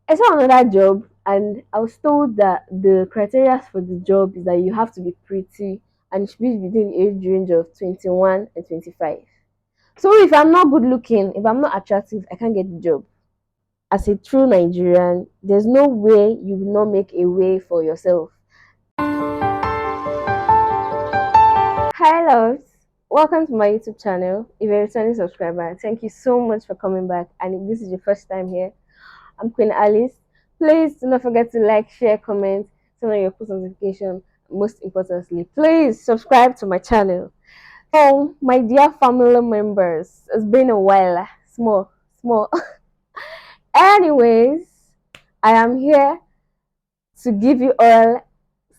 I saw another job and I was told that the criteria for the job is that you have to be pretty and it should be within the age range of 21 and 25. So if I'm not good looking, if I'm not attractive, I can't get the job. As a true Nigerian, there's no way you will not make a way for yourself. Hi, loves. Welcome to my YouTube channel. If you're a returning subscriber, thank you so much for coming back. And if this is your first time here, I'm Queen Alice. Please do not forget to like, share, comment, turn on your post notification. Most importantly, please subscribe to my channel. Oh, my dear family members, it's been a while. Small. Anyways, I am here to give you all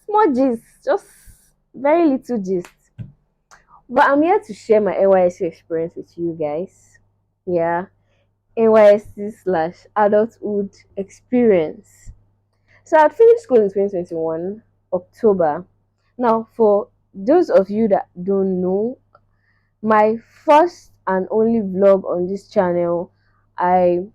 small gist, just very little gist. But I'm here to share my NYSC experience with you guys. Yeah, NYSC slash adulthood experience. So I finished school in 2021, October. Now, for those of you that don't know, my first and only vlog on this channel, I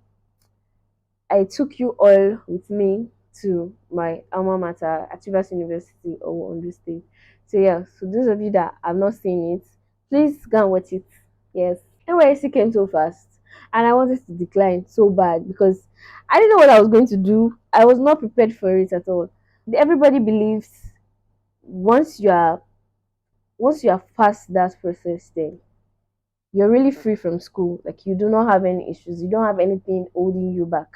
I took you all with me to my alma mater, Achievers University or Ondo State. So yeah, so those of you that have not seen it, please go and watch it. Yes. NYSC came so fast and I wanted to decline so bad because I didn't know what I was going to do. I was not prepared for it at all. Everybody believes once you are once you are past that process, then you're really free from school. Like you do not have any issues. You don't have anything holding you back.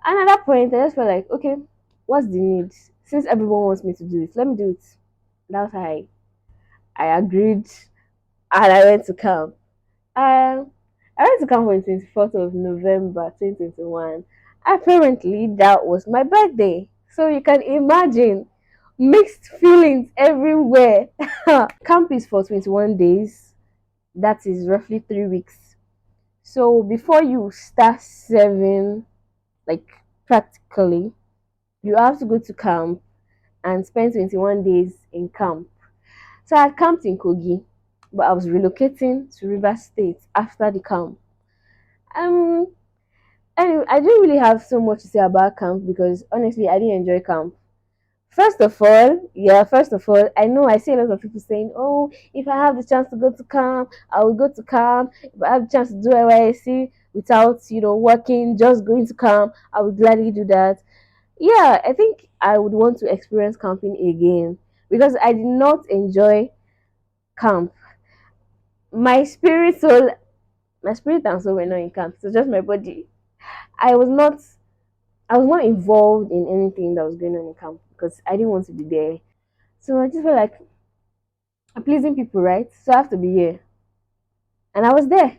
And at that point, I just felt like, okay, what's the need? Since everyone wants me to do it, let me do it. That's how I agreed and I went to camp. Um, I went to camp on 24th of November 2021. Apparently, that was my birthday. So you can imagine mixed feelings everywhere. Camp is for 21 days. That is roughly 3 weeks. So before you start serving, like practically, you have to go to camp and spend 21 days in camp. So I had camped in Kogi, but I was relocating to River State after the camp. Um, anyway, I didn't really have so much to say about camp because honestly, I didn't enjoy camp. First of all, I know I see a lot of people saying, "Oh, if I have the chance to go to camp, I will go to camp. If I have the chance to do NYSC without, working, just going to camp, I would gladly do that." Yeah, I think I would want to experience camping again because I did not enjoy camp. My spirit soul my spirit and soul were not in camp. So just my body. I was not I was not involved in anything that was going on in camp because I didn't want to be there. So I just felt like I'm pleasing people, right? So I have to be here. And I was there.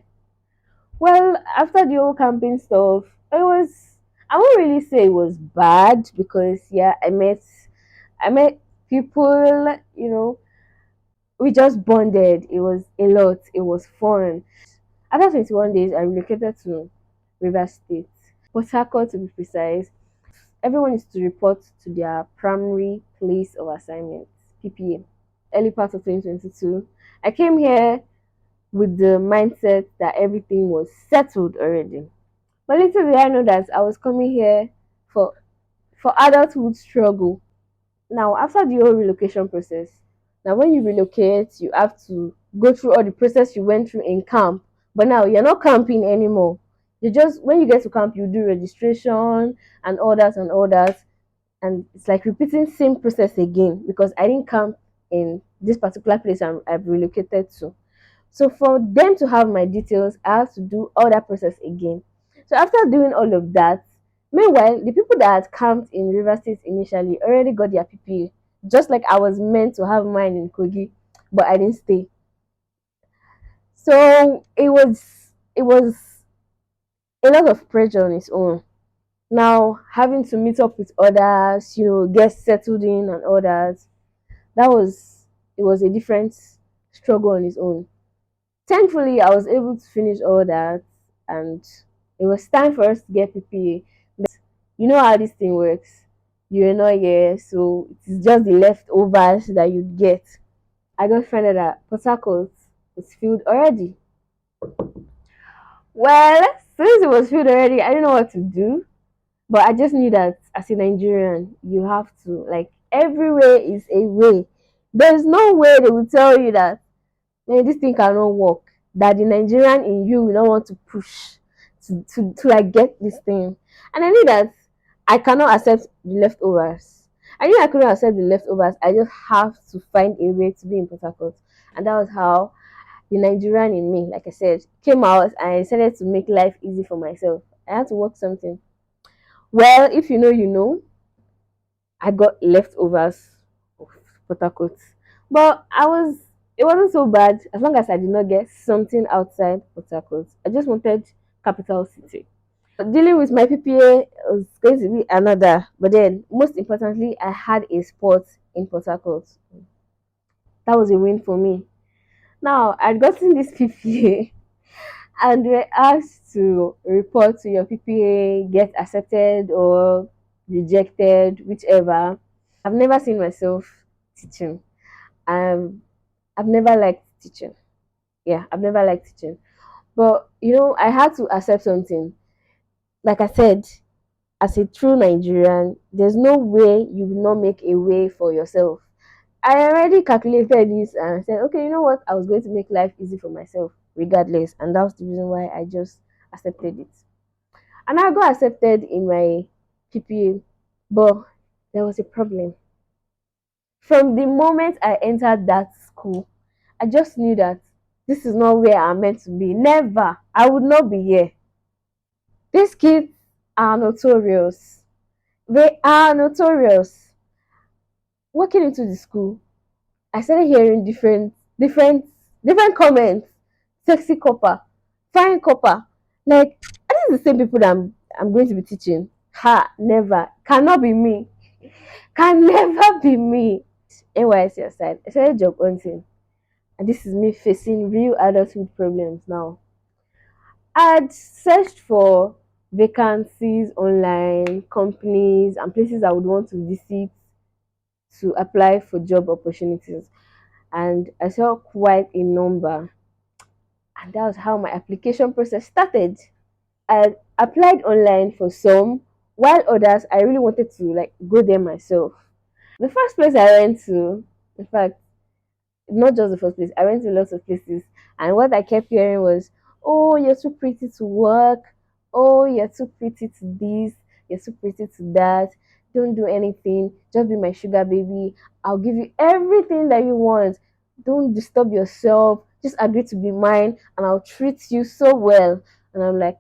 Well, after the whole camping stuff, I won't really say it was bad because yeah, I met people, we just bonded. It was a lot. It was fun. After 21 days, I relocated to River State, Port Harcourt to be precise. Everyone is to report to their primary place of assignment, PPA. Early part of 2022, I came here with the mindset that everything was settled already. But little did I know that I was coming here for adulthood struggle. Now, after the whole relocation process, now when you relocate, you have to go through all the process you went through in camp. But now you're not camping anymore. You just when you get to camp, you do registration and all that and all that, and it's like repeating same process again because I didn't camp in this particular place I've relocated to. So for them to have my details, I have to do all that process again. So after doing all of that, meanwhile, the people that had camped in River State initially already got their PPA, just like I was meant to have mine in Kogi, but I didn't stay. So it was a lot of pressure on its own. Now having to meet up with others, get settled in and all that, that was it was a different struggle on its own. Thankfully, I was able to finish all that, and it was time for us to get PPA. You know how this thing works. You're not here, so it is just the leftovers that you get. I got find out that Port Harcourt was filled already. Well, since it was filled already, I didn't know what to do. But I just knew that as a Nigerian, you have to, like, every way is a way. There's no way they will tell you that, "Eh, this thing cannot work," that the Nigerian in you will not want to push to like get this thing. And I knew that I cannot accept the leftovers. I knew I couldn't accept the leftovers. I just have to find a way to be in Port Harcourt. And that was how the Nigerian in me, like I said, came out, and I decided to make life easy for myself. I had to work something. Well, if you know, you know, I got leftovers of Port Harcourt. But it wasn't so bad as long as I did not get something outside Port Harcourt. I just wanted capital city. Dealing with my PPA was going to be another, but then most importantly, I had a spot in Port Harcourt. That was a win for me. Now I'd gotten this PPA and we're asked to report to your PPA, get accepted or rejected, whichever. I've never seen myself teaching. Um, I've never liked teaching. Yeah, I've never liked teaching. But I had to accept something. Like I said, as a true Nigerian, there's no way you will not make a way for yourself. I already calculated this and said, okay, you know what? I was going to make life easy for myself regardless. And that was the reason why I just accepted it. And I got accepted in my PPA. But there was a problem. From the moment I entered that school, I just knew that this is not where I'm meant to be. Never. I would not be here. These kids are notorious. They are notorious. Walking into the school, I started hearing different comments. Sexy copper, fine copper. Like, are these the same people that I'm going to be teaching? Ha, never. Cannot be me. Can never be me. NYC aside, I started job hunting. And this is me facing real adulthood problems now. I'd searched for vacancies online, companies, and places I would want to visit to apply for job opportunities. And I saw quite a number. And that was how my application process started. I applied online for some, while others I really wanted to like go there myself. The first place I went to, in fact, not just the first place. I went to lots of places, and what I kept hearing was, "Oh, you're too pretty to work. Oh, you're too pretty to this. You're too pretty to that. Don't do anything. Just be my sugar baby. I'll give you everything that you want. Don't disturb yourself. Just agree to be mine, and I'll treat you so well." And I'm like,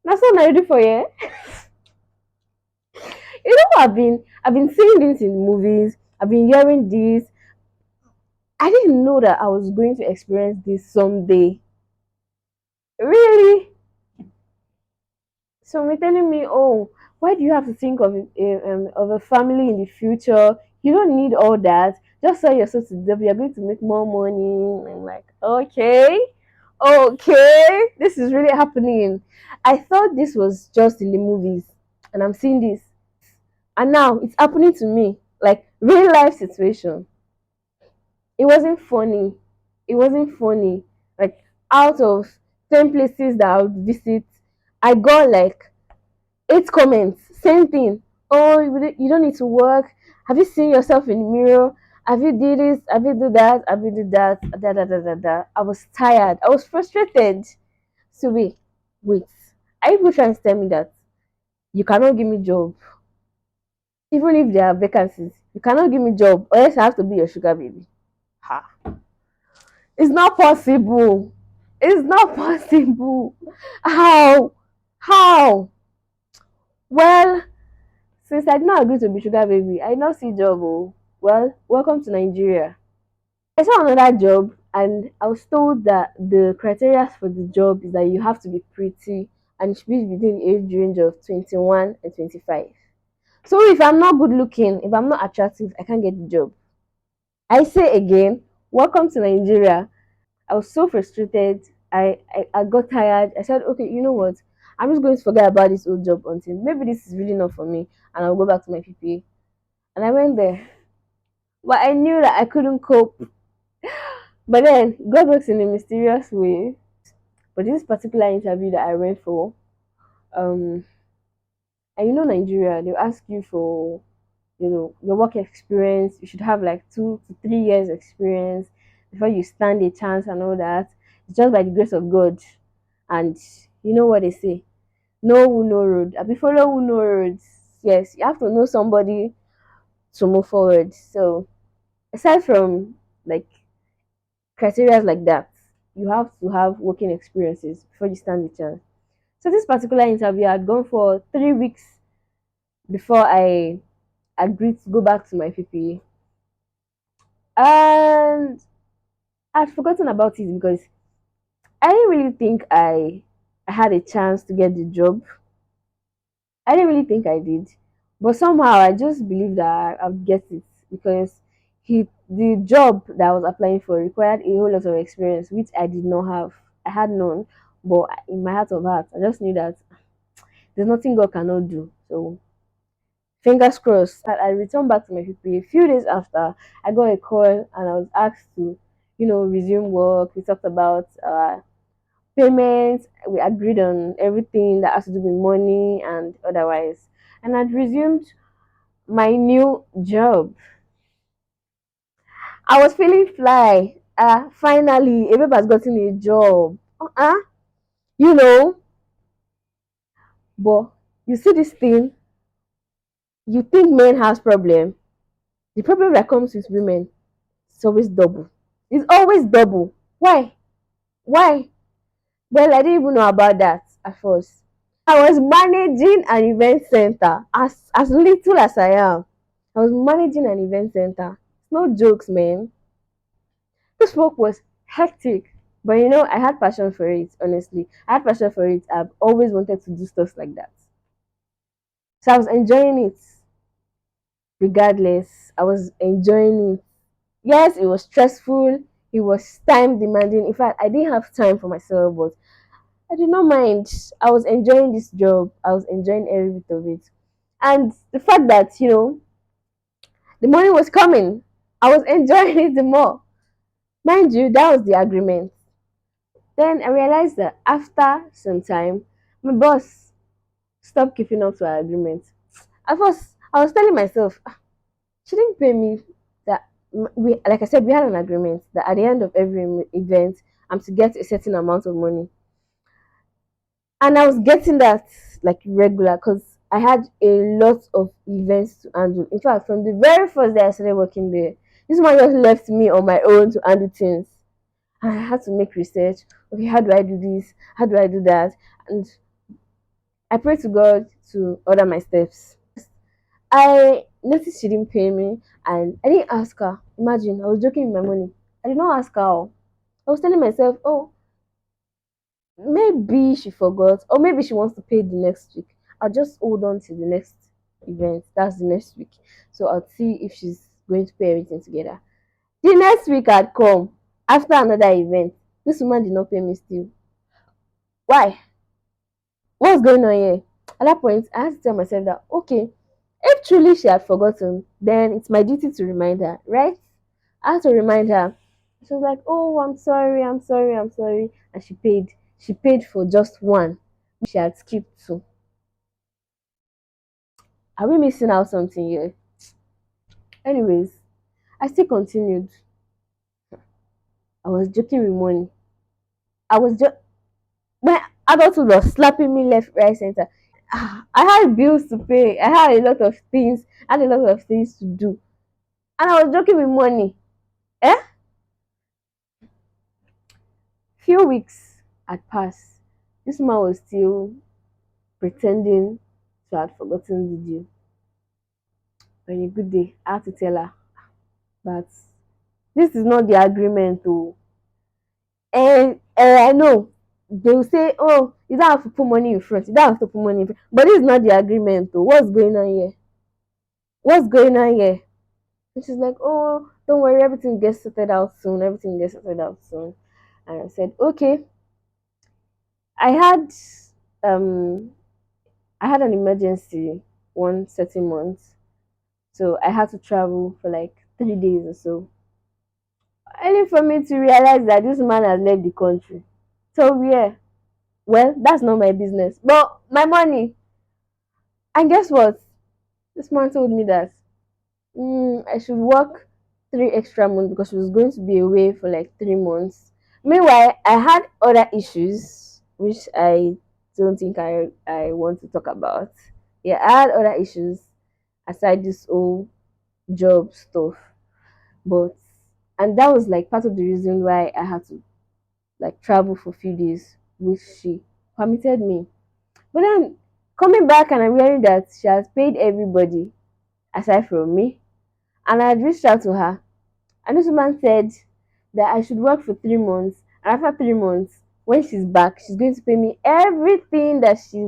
"That's what I do for you." I've been seeing this in movies. I've been hearing this. I didn't know that I was going to experience this someday. Really? So you're telling me, oh, why do you have to think of a family in the future? You don't need all that. Just sell yourself to the devil. You're going to make more money. I'm like, okay, okay, this is really happening. I thought this was just in the movies, and I'm seeing this, and now it's happening to me, like real life situation. It wasn't funny. It wasn't funny. Like, out of 10 places that I would visit, I got like 8 comments. Same thing. Oh, you don't need to work. Have you seen yourself in the mirror? Have you did this? Have you do that? Have you do that? Da, da, da, da, da. I was tired. I was frustrated. So wait. Are you people trying to tell me that you cannot give me job? Even if there are vacancies, you cannot give me job, or else I have to be your sugar baby. Ha. It's not possible. It's not possible. How? How? Well, since I did not agree to be sugar baby, I did not see job. Oh, well, welcome to Nigeria. I saw another job, and I was told that the criteria for the job is that you have to be pretty and it should be within the age range of 21 and 25. So if I'm not good looking, if I'm not attractive, I can't get the job. I say again, welcome to Nigeria. I was so frustrated. I got tired. I said, okay, you know what? I'm just going to forget about this old job until maybe this is really not for me, and I'll go back to my PPA. And I went there. But I knew that I couldn't cope. But then God works in a mysterious way. But this particular interview that I went for, um, And Nigeria, they'll ask you for your work experience. You should have like 2 to 3 years experience before you stand a chance and all that. It's just by the grace of God. And you know what they say, know who know road. And before know who know roads, yes, you have to know somebody to move forward. So aside from like criteria like that, you have to have working experiences before you stand a chance. So this particular interview, I'd gone for 3 weeks before I agreed to go back to my PPA. And I'd forgotten about it because I didn't really think I had a chance to get the job. I didn't really think I did. But somehow I just believed that I would get it because the job that I was applying for required a whole lot of experience, which I did not have. I had none, but in my heart of hearts, I just knew that there's nothing God cannot do. So fingers crossed. I returned back to my PPA. A few days after, I got a call and I was asked to, resume work. We talked about payments. We agreed on everything that has to do with money and otherwise. And I'd resumed my new job. I was feeling fly. Finally, a babe has gotten a job. You know, but you see this thing, you think men has problem. The problem that comes with women, it's always double. It's always double. Why? Why? Well, I didn't even know about that at first. I was managing an event center as little as I am. I was managing an event center. No jokes, man. This work was hectic. But I had passion for it, honestly. I had passion for it. I've always wanted to do stuff like that. So I was enjoying it regardless. I was enjoying it. Yes, it was stressful. It was time demanding. In fact, I didn't have time for myself, but I did not mind. I was enjoying this job. I was enjoying every bit of it. And the fact that, the money was coming, I was enjoying it the more. Mind you, that was the agreement. Then I realized that after some time, my boss stopped keeping up to our agreement. At first, I was telling myself, she didn't pay me that we, like I said, we had an agreement that at the end of every event, I'm to get a certain amount of money. And I was getting that like regular because I had a lot of events to handle. In fact, from the very first day I started working there, this man just left me on my own to handle things. I had to make research. Okay, how do I do this? How do I do that? And I pray to God to order my steps. I noticed she didn't pay me and I didn't ask her. Imagine, I was joking with my money. I did not ask her. I was telling myself, oh, maybe she forgot, or maybe she wants to pay the next week. I'll just hold on to the next event. That's the next week. So I'll see if she's going to pay everything together. The next week had come after another event. This woman did not pay me still. Why? What's going on here? At that point, I had to tell myself that okay, if truly she had forgotten, then it's my duty to remind her, right? I had to remind her. She was like, "Oh, I'm sorry, I'm sorry, I'm sorry," and she paid. She paid for just one. She had skipped two. Are we missing out something here? Anyways, I still continued. I was joking with money. I was just my adulthood was slapping me left, right, center. I had bills to pay. I had a lot of things. I had a lot of things to do, and I was joking with money. Eh? Few weeks had passed. This man was still pretending to have forgotten the due. On a good day, I had to tell her that this is not the agreement. Oh, and I know they will say, "Oh, you don't have to put money in front. You don't have to put money in front." But this is not the agreement. Oh, what's going on here? What's going on here? And she's like, "Oh, don't worry, everything gets sorted out soon. Everything gets sorted out soon." And I said, "Okay." I had um I had an emergency one certain month, so I had to travel for like 3 days or so. Only for me to realize that this man has left the country. So yeah, well, that's not my business. But my money, And guess what? This man told me that I should work 3 extra months because she was going to be away for like 3 months. Meanwhile, I had other issues which I don't think I want to talk about. Yeah, I had other issues aside this whole job stuff. But and that was like part of the reason why I had to like travel for a few days, which she permitted me. But then coming back and I'm hearing that she has paid everybody aside from me, and I had reached out to her. And this woman said that I should work for 3 months, and after 3 months, when she's back, she's going to pay me everything that she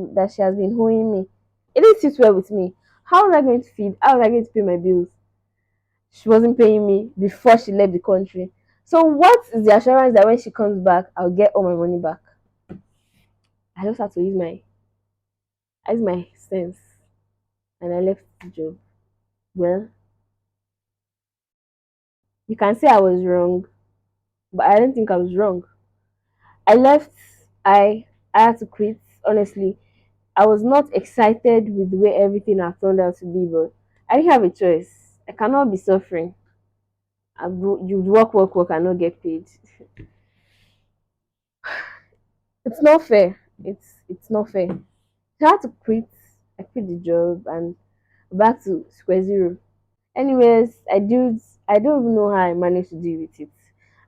has been owing me. It didn't sit well with me. How was I going to feed? How was I going to pay my bills? She wasn't paying me before she left the country. So what is the assurance that when she comes back, I'll get all my money back? I just had to use my sense, and I left the job. Well, you can say I was wrong, but I don't think I was wrong. I left. I had to quit. Honestly, I was not excited with the way everything had turned out to be, but I didn't have a choice. I cannot be suffering. You work, work, work, and not get paid. It's not fair. It's not fair. So I had to quit. I quit the job and back to square zero. Anyways, I don't even know how I managed to deal with it.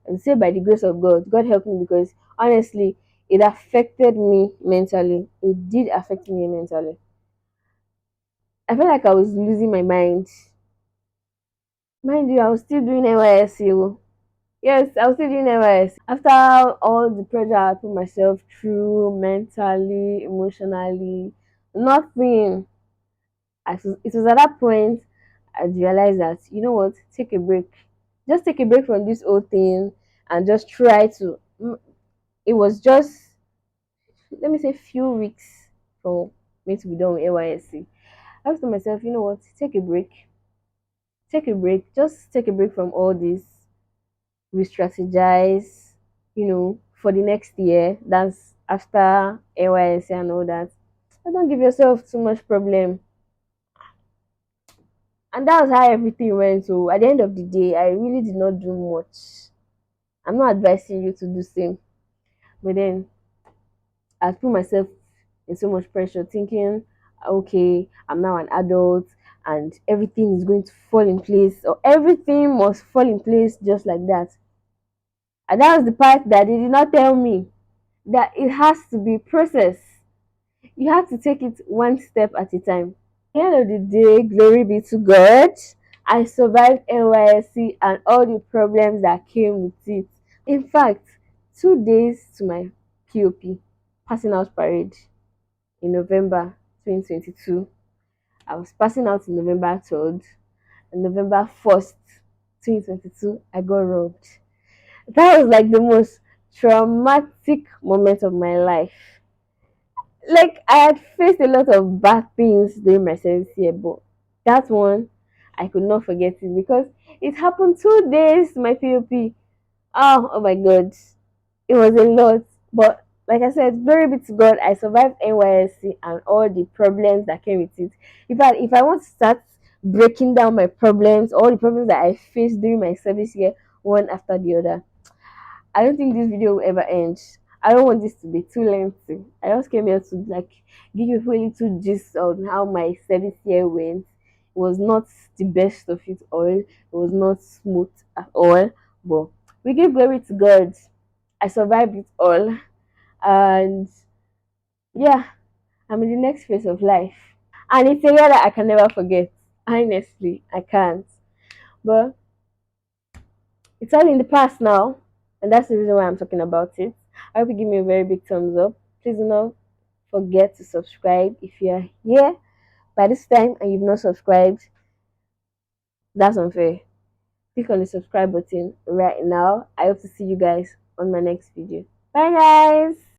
And say by the grace of God, God helped me because honestly, it affected me mentally. It did affect me mentally. I felt like I was losing my mind. Mind you, I was still doing NYSC. Yes, I was still doing NYSC. After all the pressure I put myself through mentally, emotionally, nothing. It was at that point I realized that, you know what, take a break. Just take a break from this whole thing and just try to. It was just, let me say, few weeks for me to be done with NYSC. I was to myself, you know what, take a break. Take a break. Just take a break from all this. We strategize, for the next year. That's after NYSC and all that. So don't give yourself too much problem. And that was how everything went. So at the end of the day, I really did not do much. I'm not advising you to do same. But then I put myself in so much pressure, thinking, okay, I'm now an adult and everything is going to fall in place, or everything must fall in place just like that. And that was the part that they did not tell me, that it has to be process. You have to take it one step at a time. At the end of the day, glory be to God. I survived NYSC and all the problems that came with it. In fact, 2 days to my POP, passing out parade, in November 2022. I was passing out in November 3rd, and November 1st, 2022, I got robbed. That was like the most traumatic moment of my life. Like, I had faced a lot of bad things during my service here, but that one, I could not forget it because it happened 2 days to my POP. Oh my God. It was a lot. But like I said, glory be to God, I survived NYSC and all the problems that came with it. In fact, if I want to start breaking down my problems, all the problems that I faced during my service year, one after the other, I don't think this video will ever end. I don't want this to be too lengthy. I just came here to like give you a little gist on how my service year went. It was not the best of it all. It was not smooth at all. But we give glory to God. I survived it all. And yeah, I'm in the next phase of life. And it's a year that I can never forget. Honestly, I can't. But it's all in the past now. And that's the reason why I'm talking about it. I hope you give me a very big thumbs up. Please do not forget to subscribe if you're here by this time and you've not subscribed. That's unfair. Click on the subscribe button right now. I hope to see you guys on my next video. Bye, guys.